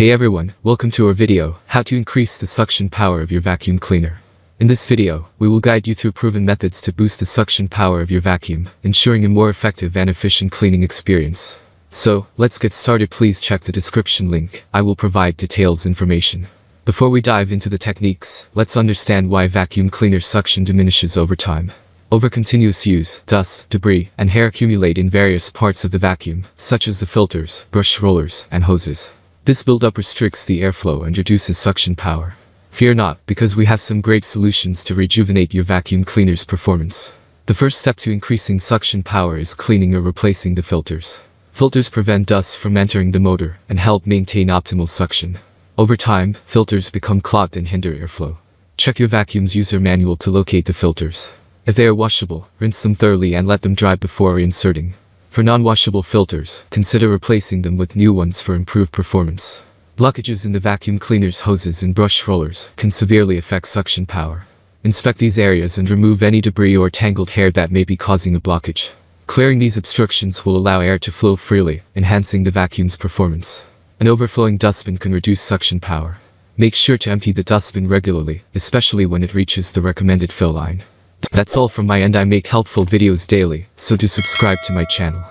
Hey everyone, welcome to our video, how to increase the suction power of your vacuum cleaner. In this video, we will guide you through proven methods to boost the suction power of your vacuum, ensuring a more effective and efficient cleaning experience. So, let's get started. Please check the description link, I will provide detailed information. Before we dive into the techniques, let's understand why vacuum cleaner suction diminishes over time. Over continuous use, dust, debris, and hair accumulate in various parts of the vacuum, such as the filters, brush rollers, and hoses. This buildup restricts the airflow and reduces suction power. Fear not, because we have some great solutions to rejuvenate your vacuum cleaner's performance. The first step to increasing suction power is cleaning or replacing the filters. Filters prevent dust from entering the motor and help maintain optimal suction. Over time, filters become clogged and hinder airflow. Check your vacuum's user manual to locate the filters. If they are washable, rinse them thoroughly and let them dry before reinserting. For non-washable filters, consider replacing them with new ones for improved performance. Blockages in the vacuum cleaner's hoses and brush rollers can severely affect suction power. Inspect these areas and remove any debris or tangled hair that may be causing a blockage. Clearing these obstructions will allow air to flow freely, enhancing the vacuum's performance. An overflowing dustbin can reduce suction power. Make sure to empty the dustbin regularly, especially when it reaches the recommended fill line. That's all from my end. I make helpful videos daily, so do subscribe to my channel.